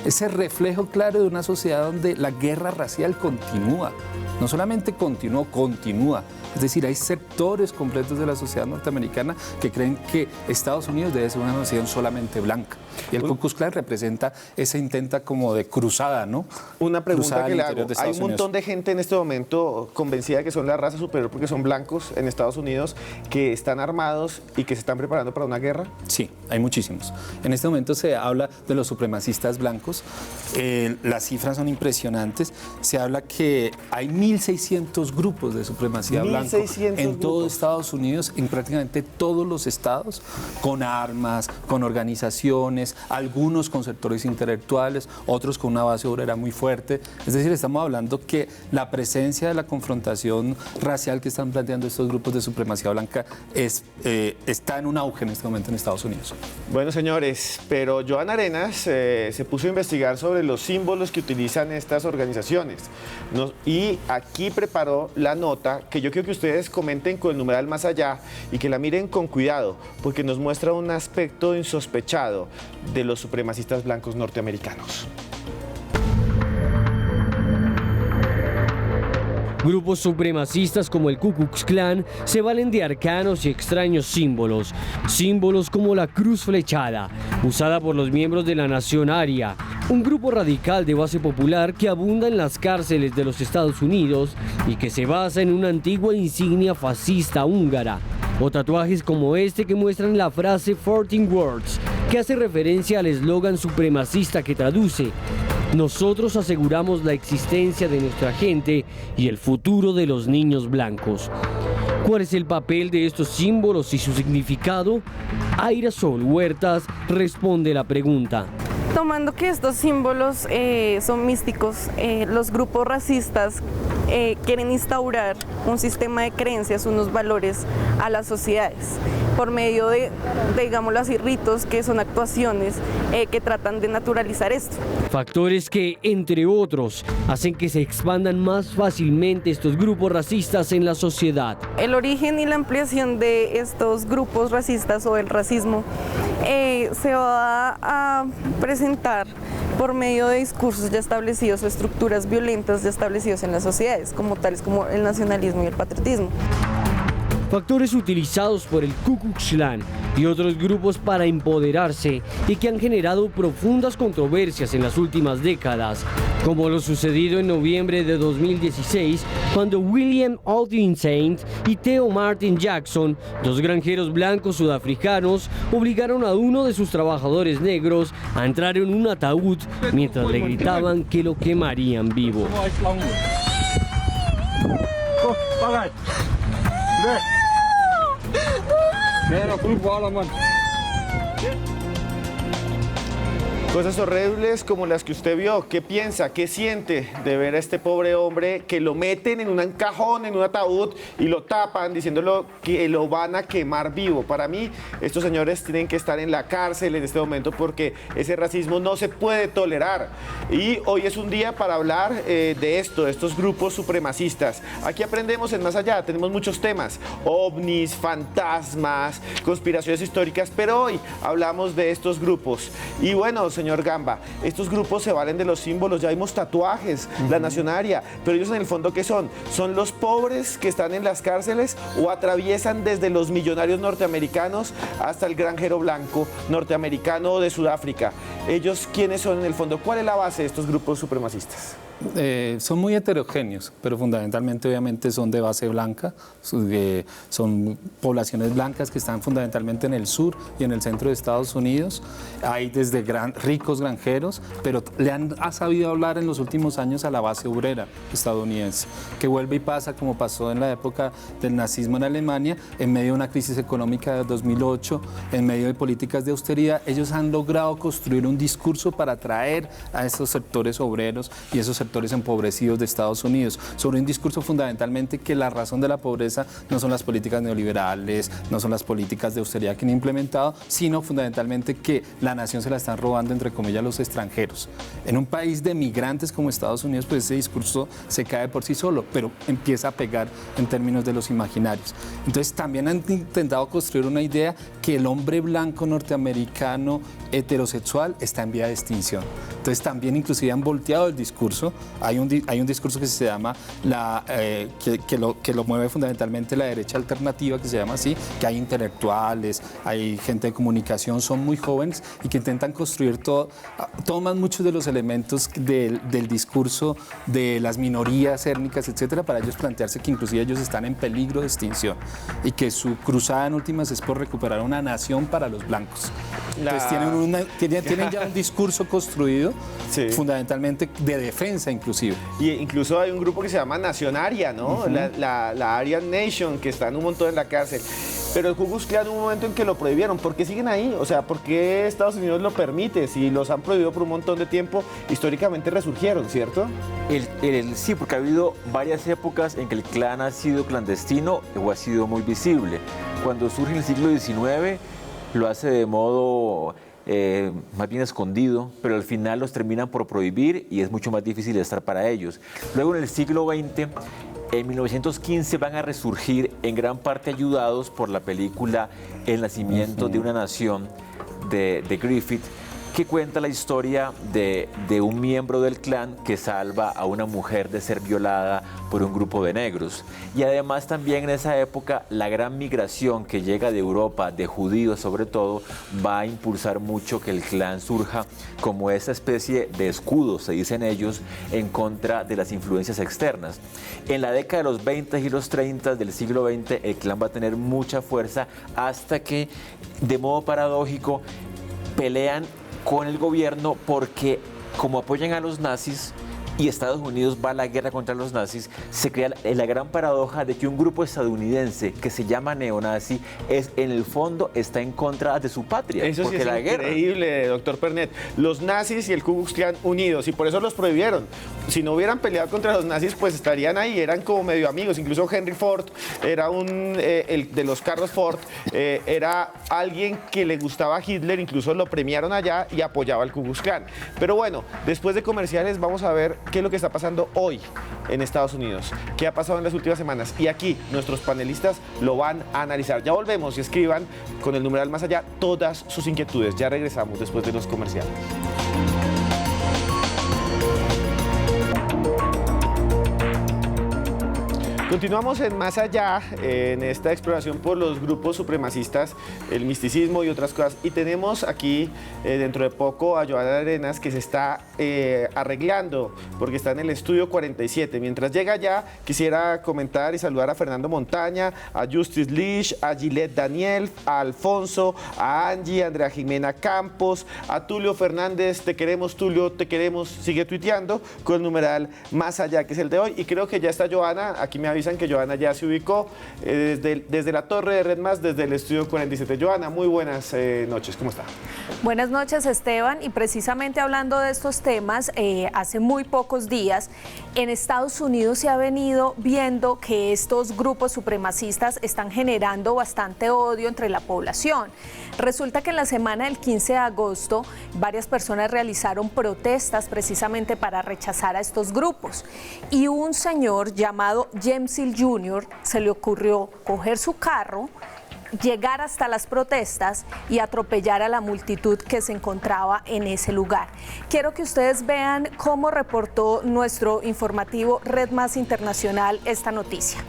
ese reflejo claro de una sociedad donde la guerra racial continúa. No solamente continúa. Es decir, hay sectores completos de la sociedad norteamericana que creen que Estados Unidos debe ser una nación solamente blanca. Y el Ku Klux Klan representa ese intenta como de cruzada, ¿no? Una pregunta que le hago. Hay un montón de gente en este momento convencida de que son la raza superior porque son blancos en Estados Unidos, que están armados y que se están preparando para una guerra. Sí, hay muchísimos. En este momento se habla de los supremacistas blancos. Las cifras son impresionantes. Se habla que hay 1.600 grupos de supremacía blanca en todo Estados Unidos, en prácticamente todos los estados, con armas, con organizaciones, algunos con sectores intelectuales, otros con una base obrera muy fuerte. Es decir, estamos hablando que la presencia de la confrontación racial que están planteando estos grupos de supremacía blanca está en un auge en este momento en Estados Unidos. Bueno, señores, pero Joan Arenas se puso a investigar sobre los símbolos que utilizan estas organizaciones y aquí preparó la nota que yo quiero que ustedes comenten con el numeral más allá y que la miren con cuidado porque nos muestra un aspecto insospechado de los supremacistas blancos norteamericanos. Grupos supremacistas como el Ku Klux Klan se valen de arcanos y extraños símbolos. Símbolos como la cruz flechada, usada por los miembros de la Nación Aria, un grupo radical de base popular que abunda en las cárceles de los Estados Unidos y que se basa en una antigua insignia fascista húngara. O tatuajes como este que muestran la frase 14 words, que hace referencia al eslogan supremacista que traduce: nosotros aseguramos la existencia de nuestra gente y el futuro de los niños blancos. ¿Cuál es el papel de estos símbolos y su significado? Aira Sol Huertas responde la pregunta. Tomando que estos símbolos son místicos, los grupos racistas quieren instaurar un sistema de creencias, unos valores a las sociedades por medio de, digámoslo así, ritos que son actuaciones que tratan de naturalizar esto. Factores que, entre otros, hacen que se expandan más fácilmente estos grupos racistas en la sociedad. El origen y la ampliación de estos grupos racistas o el racismo se va a presentar por medio de discursos ya establecidos o estructuras violentas ya establecidos en las sociedades, como tales como el nacionalismo y el patriotismo. Factores utilizados por el Ku Klux Klan y otros grupos para empoderarse y que han generado profundas controversias en las últimas décadas, como lo sucedido en noviembre de 2016, cuando William Aldrin Saint y Theo Martin Jackson, dos granjeros blancos sudafricanos, obligaron a uno de sus trabajadores negros a entrar en un ataúd mientras le gritaban que lo quemarían vivo. Cosas horribles como las que usted vio. ¿Qué piensa? ¿Qué siente de ver a este pobre hombre que lo meten en un cajón, en un ataúd y lo tapan diciéndolo que lo van a quemar vivo? Para mí, estos señores tienen que estar en la cárcel en este momento porque ese racismo no se puede tolerar. Y hoy es un día para hablar de esto, de estos grupos supremacistas. Aquí aprendemos en Más Allá, tenemos muchos temas, ovnis, fantasmas, conspiraciones históricas, pero hoy hablamos de estos grupos. Y bueno, señor Gamba, estos grupos se valen de los símbolos, ya vimos tatuajes, la nacionaria, pero ellos en el fondo, ¿qué son? ¿Son los pobres que están en las cárceles o atraviesan desde los millonarios norteamericanos hasta el granjero blanco norteamericano de Sudáfrica? ¿Ellos quiénes son en el fondo? ¿Cuál es la base de estos grupos supremacistas? Son muy heterogéneos, pero fundamentalmente obviamente son de base blanca, son poblaciones blancas que están fundamentalmente en el sur y en el centro de Estados Unidos. Hay desde ricos granjeros, pero ha sabido hablar en los últimos años a la base obrera estadounidense, que vuelve y pasa como pasó en la época del nazismo en Alemania, en medio de una crisis económica de 2008, en medio de políticas de austeridad. Ellos han logrado construir un discurso para atraer a esos sectores obreros y esos sectores empobrecidos de Estados Unidos, sobre un discurso fundamentalmente que la razón de la pobreza no son las políticas neoliberales, no son las políticas de austeridad que han implementado, sino fundamentalmente que la nación se la están robando, entre comillas, los extranjeros. En un país de migrantes como Estados Unidos, pues ese discurso se cae por sí solo, pero empieza a pegar en términos de los imaginarios. Entonces también han intentado construir una idea que el hombre blanco norteamericano heterosexual está en vía de extinción. Entonces también inclusive han volteado el discurso. Hay un discurso que se llama, que lo mueve fundamentalmente la derecha alternativa, que se llama así, que hay intelectuales, hay gente de comunicación, son muy jóvenes y que intentan construir toman muchos de los elementos del discurso de las minorías étnicas, etcétera, para ellos plantearse que inclusive ellos están en peligro de extinción y que su cruzada en últimas es por recuperar una nación para los blancos. Entonces tienen ya un discurso construido, sí, fundamentalmente de defensa inclusive. Y incluso hay un grupo que se llama Nacionaria, ¿no? La Aryan Nation, que están un montón en la cárcel. Pero el Ku Klux Klan hubo un momento en que lo prohibieron. ¿Por qué siguen ahí? O sea, ¿por qué Estados Unidos lo permite? Si los han prohibido por un montón de tiempo, históricamente resurgieron, ¿cierto? Sí, porque ha habido varias épocas en que el Klan ha sido clandestino o ha sido muy visible. Cuando surge en el siglo XIX, lo hace de modo más bien escondido, pero al final los terminan por prohibir y es mucho más difícil estar para ellos. Luego en el siglo XX, en 1915 van a resurgir en gran parte ayudados por la película El nacimiento de una nación de Griffith, que cuenta la historia de un miembro del Klan que salva a una mujer de ser violada por un grupo de negros. Y además también en esa época la gran migración que llega de Europa, de judíos sobre todo, va a impulsar mucho que el Klan surja como esa especie de escudo, se dicen ellos, en contra de las influencias externas. En la década de los 20 y los 30 del siglo XX el Klan va a tener mucha fuerza hasta que, de modo paradójico, pelean con el gobierno porque, como apoyan a los nazis y Estados Unidos va a la guerra contra los nazis, se crea la gran paradoja de que un grupo estadounidense que se llama neonazi en el fondo está en contra de su patria. Eso sí es increíble, doctor Pernet. Los nazis y el Ku Klux Klan unidos, y por eso los prohibieron. Si no hubieran peleado contra los nazis, pues estarían ahí, eran como medio amigos. Incluso Henry Ford era el de los carros Ford, era alguien que le gustaba a Hitler, incluso lo premiaron allá y apoyaba al Ku Klux Klan. Pero bueno, después de comerciales vamos a ver qué es lo que está pasando hoy en Estados Unidos, qué ha pasado en las últimas semanas. Y aquí nuestros panelistas lo van a analizar. Ya volvemos y escriban con el numeral más allá todas sus inquietudes. Ya regresamos después de los comerciales. Continuamos en Más Allá, en esta exploración por los grupos supremacistas, el misticismo y otras cosas. Y tenemos aquí, dentro de poco, a Joana Arenas, que se está arreglando, porque está en el estudio 47. Mientras llega ya, quisiera comentar y saludar a Fernando Montaña, a Justice Lish, a Gillette Daniel, a Alfonso, a Angie, a Andrea Jimena Campos, a Tulio Fernández. Te queremos, Tulio, te queremos. Sigue tuiteando con el numeral Más Allá, que es el de hoy. Y creo que ya está Joana. Aquí me avisan que Joana ya se ubicó desde la torre de Red Más, desde el estudio 47. Joana, muy buenas noches, ¿cómo está? Buenas noches, Esteban, y precisamente hablando de estos temas, hace muy pocos días en Estados Unidos se ha venido viendo que estos grupos supremacistas están generando bastante odio entre la población. Resulta que en la semana del 15 de agosto varias personas realizaron protestas precisamente para rechazar a estos grupos, y un señor llamado James Hill Jr. se le ocurrió coger su carro, llegar hasta las protestas y atropellar a la multitud que se encontraba en ese lugar. Quiero que ustedes vean cómo reportó nuestro informativo Red Más Internacional esta noticia.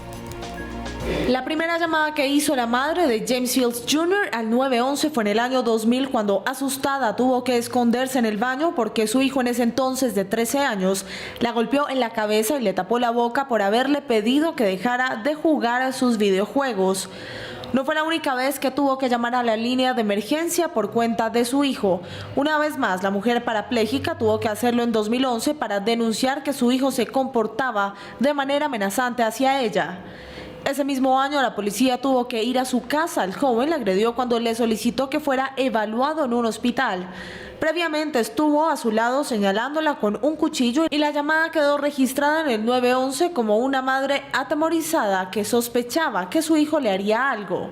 La primera llamada que hizo la madre de James Fields Jr. al 911 fue en el año 2000, cuando, asustada, tuvo que esconderse en el baño porque su hijo, en ese entonces de 13 años, la golpeó en la cabeza y le tapó la boca por haberle pedido que dejara de jugar a sus videojuegos. No fue la única vez que tuvo que llamar a la línea de emergencia por cuenta de su hijo. Una vez más, la mujer parapléjica tuvo que hacerlo en 2011 para denunciar que su hijo se comportaba de manera amenazante hacia ella. Ese mismo año, la policía tuvo que ir a su casa. El joven la agredió cuando le solicitó que fuera evaluado en un hospital. Previamente estuvo a su lado señalándola con un cuchillo, y la llamada quedó registrada en el 911 como una madre atemorizada que sospechaba que su hijo le haría algo.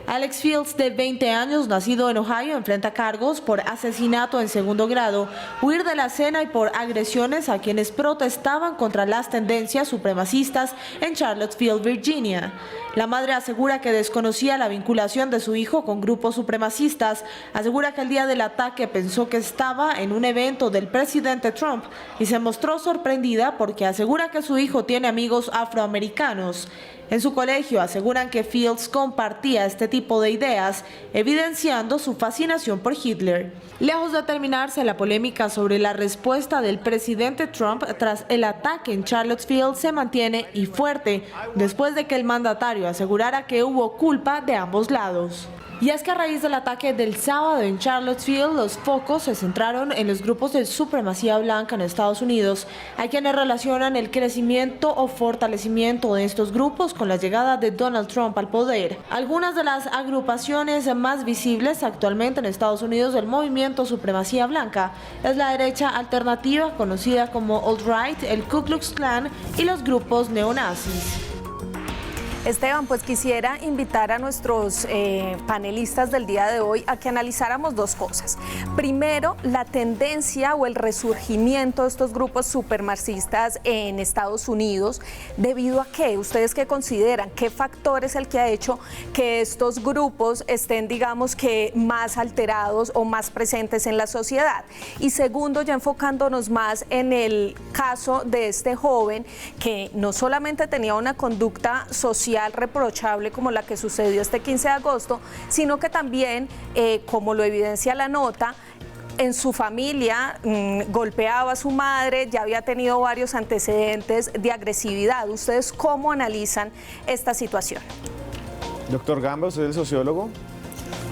Alex Fields, de 20 años, nacido en Ohio, enfrenta cargos por asesinato en segundo grado, huir de la escena y por agresiones a quienes protestaban contra las tendencias supremacistas en Charlottesville, Virginia. La madre asegura que desconocía la vinculación de su hijo con grupos supremacistas. Asegura que el día del ataque pensó que estaba en un evento del presidente Trump y se mostró sorprendida porque asegura que su hijo tiene amigos afroamericanos. En su colegio aseguran que Fields compartía este tipo de ideas, evidenciando su fascinación por Hitler. Lejos de terminarse la polémica sobre la respuesta del presidente Trump tras el ataque en Charlottesville se mantiene, y fuerte, después de que el mandatario asegurara que hubo culpa de ambos lados. Y es que a raíz del ataque del sábado en Charlottesville, los focos se centraron en los grupos de supremacía blanca en Estados Unidos. Hay quienes relacionan el crecimiento o fortalecimiento de estos grupos con la llegada de Donald Trump al poder. Algunas de las agrupaciones más visibles actualmente en Estados Unidos del movimiento supremacía blanca es la derecha alternativa, conocida como alt-right, el Ku Klux Klan y los grupos neonazis. Esteban, pues quisiera invitar a nuestros panelistas del día de hoy a que analizáramos dos cosas. Primero, la tendencia o el resurgimiento de estos grupos supremacistas en Estados Unidos. ¿Debido a qué? ¿Ustedes qué consideran? ¿Qué factor es el que ha hecho que estos grupos estén, digamos, que más alterados o más presentes en la sociedad? Y segundo, ya enfocándonos más en el caso de este joven que no solamente tenía una conducta social reprochable como la que sucedió este 15 de agosto, sino que también, como lo evidencia la nota, en su familia golpeaba a su madre, ya había tenido varios antecedentes de agresividad. ¿Ustedes cómo analizan esta situación? Doctor Gamba, usted es el sociólogo.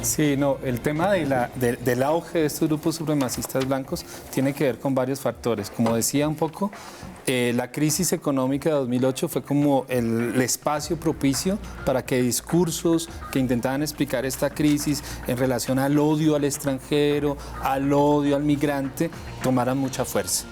Sí, no, el tema del auge de estos grupos supremacistas blancos tiene que ver con varios factores. Como decía un poco, la crisis económica de 2008 fue como el espacio propicio para que discursos que intentaban explicar esta crisis en relación al odio al extranjero, al odio al migrante, tomaran mucha fuerza.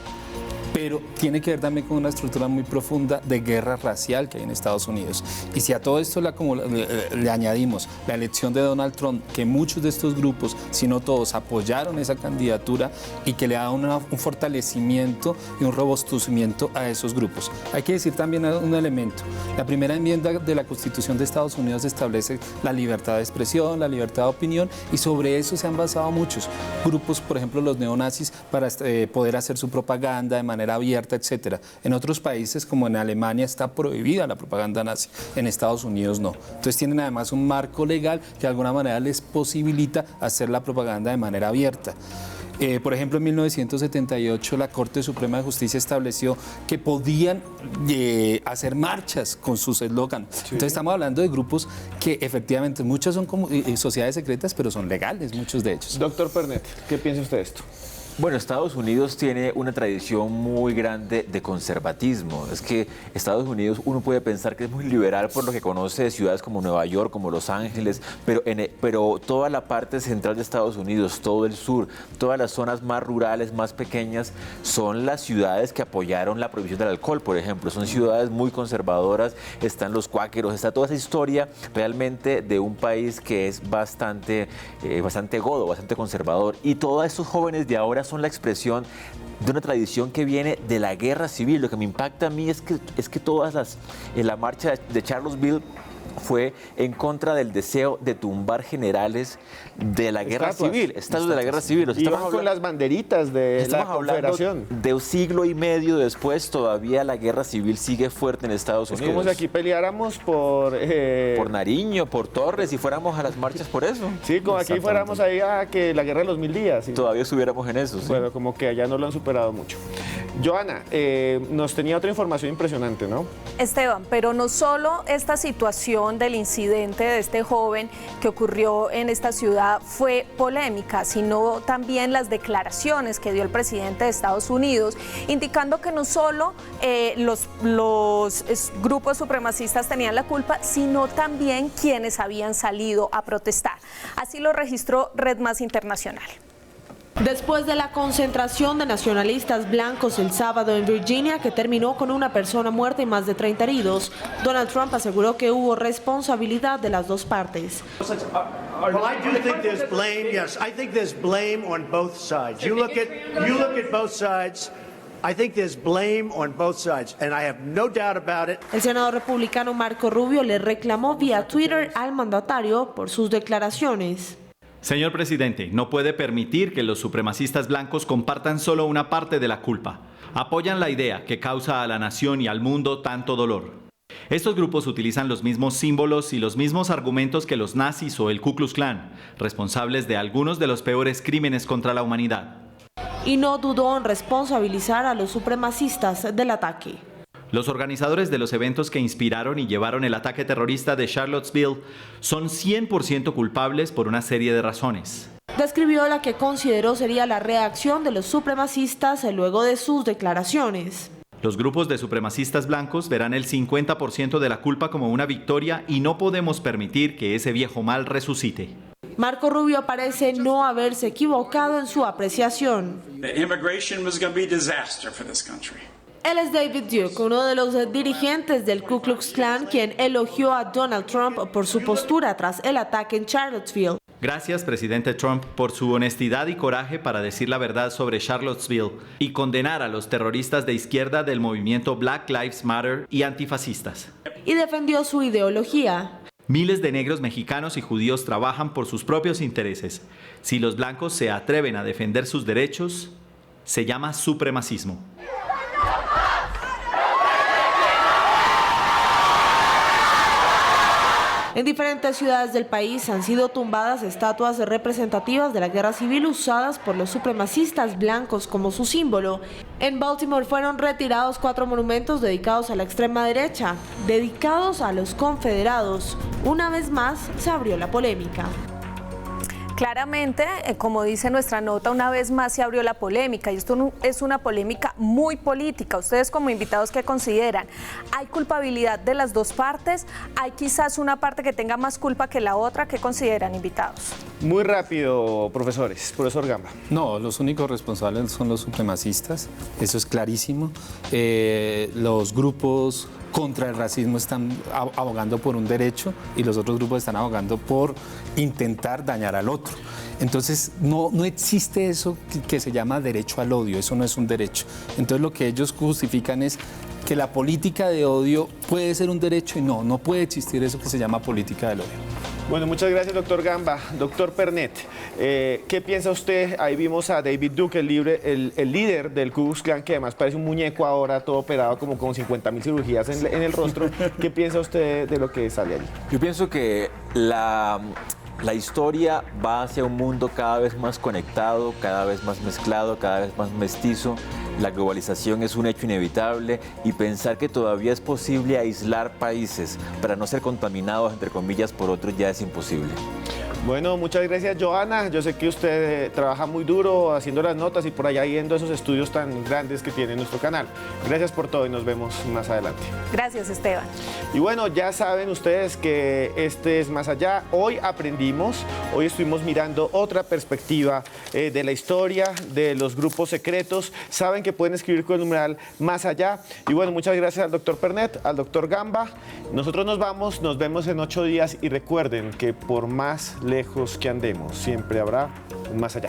Pero pero tiene que ver también con una estructura muy profunda de guerra racial que hay en Estados Unidos. Y si a todo esto le añadimos la elección de Donald Trump, que muchos de estos grupos, si no todos, apoyaron esa candidatura y que le da un fortalecimiento y un robustecimiento a esos grupos. Hay que decir también un elemento. La primera enmienda de la Constitución de Estados Unidos establece la libertad de expresión, la libertad de opinión, y sobre eso se han basado muchos grupos, por ejemplo los neonazis, para poder hacer su propaganda de manera abierta, etc. En otros países, como en Alemania, está prohibida la propaganda nazi, en Estados Unidos no. Entonces tienen además un marco legal que de alguna manera les posibilita hacer la propaganda de manera abierta. Por ejemplo, en 1978 la Corte Suprema de Justicia estableció que podían hacer marchas con sus eslogan. Sí. Entonces estamos hablando de grupos que efectivamente muchos son como sociedades secretas, pero son legales, muchos de ellos. Doctor Pernet, ¿qué piensa usted de esto? Bueno, Estados Unidos tiene una tradición muy grande de conservatismo. Es que Estados Unidos, uno puede pensar que es muy liberal por lo que conoce de ciudades como Nueva York, como Los Ángeles, pero toda la parte central de Estados Unidos, todo el sur, todas las zonas más rurales, más pequeñas, son las ciudades que apoyaron la prohibición del alcohol, por ejemplo. Son ciudades muy conservadoras, están los cuáqueros, está toda esa historia realmente de un país que es bastante godo, bastante conservador. Y todos estos jóvenes de ahora son la expresión de una tradición que viene de la guerra civil. Lo que me impacta a mí es que todas la marcha de Charlottesville fue en contra del deseo de tumbar generales de la guerra civil, estatuas de la guerra civil. Iban con las banderitas de la Confederación. De un siglo y medio después, todavía la guerra civil sigue fuerte en Estados Unidos. Es como si aquí peleáramos por Nariño, por Torres, y fuéramos a las marchas por eso. Sí, como aquí fuéramos ahí a que la guerra de los 1000 días. ¿Sí? Todavía estuviéramos en eso. Sí. Bueno, como que allá no lo han superado mucho. Joana, nos tenía otra información impresionante, ¿no? Esteban, pero no solo esta situación del incidente de este joven que ocurrió en esta ciudad fue polémica, sino también las declaraciones que dio el presidente de Estados Unidos, indicando que no solo los grupos supremacistas tenían la culpa, sino también quienes habían salido a protestar. Así lo registró Red Más Internacional. Después de la concentración de nacionalistas blancos el sábado en Virginia, que terminó con una persona muerta y más de 30 heridos, Donald Trump aseguró que hubo responsabilidad de las dos partes. Well, I do think there's blame. Yes, I think there's blame on both sides. You look at both sides. I think there's blame on both sides, and I have no doubt about it. El senador republicano Marco Rubio le reclamó vía Twitter al mandatario por sus declaraciones. Señor presidente, no puede permitir que los supremacistas blancos compartan solo una parte de la culpa. Apoyan la idea que causa a la nación y al mundo tanto dolor. Estos grupos utilizan los mismos símbolos y los mismos argumentos que los nazis o el Ku Klux Klan, responsables de algunos de los peores crímenes contra la humanidad. Y no dudó en responsabilizar a los supremacistas del ataque. Los organizadores de los eventos que inspiraron y llevaron el ataque terrorista de Charlottesville son 100% culpables por una serie de razones. Describió la que consideró sería la reacción de los supremacistas luego de sus declaraciones. Los grupos de supremacistas blancos verán el 50% de la culpa como una victoria y no podemos permitir que ese viejo mal resucite. Marco Rubio parece no haberse equivocado en su apreciación. Él es David Duke, uno de los dirigentes del Ku Klux Klan, quien elogió a Donald Trump por su postura tras el ataque en Charlottesville. Gracias, presidente Trump, por su honestidad y coraje para decir la verdad sobre Charlottesville y condenar a los terroristas de izquierda del movimiento Black Lives Matter y antifascistas. Y defendió su ideología. Miles de negros mexicanos y judíos trabajan por sus propios intereses. Si los blancos se atreven a defender sus derechos, se llama supremacismo. En diferentes ciudades del país han sido tumbadas estatuas representativas de la guerra civil usadas por los supremacistas blancos como su símbolo. En Baltimore fueron retirados 4 monumentos dedicados a la extrema derecha, dedicados a los confederados. Una vez más se abrió la polémica. Claramente, como dice nuestra nota, una vez más se abrió la polémica y esto es una polémica muy política. Ustedes como invitados, ¿qué consideran? ¿Hay culpabilidad de las dos partes? ¿Hay quizás una parte que tenga más culpa que la otra? ¿Qué consideran, invitados? Muy rápido, profesores. Profesor Gamba. No, los únicos responsables son los supremacistas, eso es clarísimo. Los grupos contra el racismo están abogando por un derecho y los otros grupos están abogando por intentar dañar al otro. Entonces no existe eso que se llama derecho al odio, eso no es un derecho. Entonces lo que ellos justifican es que la política de odio puede ser un derecho y no puede existir eso que se llama política del odio. Bueno, muchas gracias, doctor Gamba. Doctor Pernet, ¿qué piensa usted? Ahí vimos a David Duke, el líder del Ku Klux Klan, que además parece un muñeco ahora, todo operado como con 50.000 cirugías en el rostro. ¿Qué piensa usted de lo que sale allí? Yo pienso que la historia va hacia un mundo cada vez más conectado, cada vez más mezclado, cada vez más mestizo. La globalización es un hecho inevitable y pensar que todavía es posible aislar países para no ser contaminados, entre comillas, por otros ya es imposible. Bueno, muchas gracias, Johanna. Yo sé que usted trabaja muy duro haciendo las notas y por allá yendo esos estudios tan grandes que tiene nuestro canal. Gracias por todo y nos vemos más adelante. Gracias, Esteban. Y bueno, ya saben ustedes que este es Más Allá. Hoy aprendimos, hoy estuvimos mirando otra perspectiva de la historia de los grupos secretos. Saben que pueden escribir con el numeral Más Allá. Y bueno, muchas gracias al doctor Pernet, al doctor Gamba. Nosotros nos vamos, nos vemos en 8 días y recuerden que por más lejos que andemos, siempre habrá un más allá.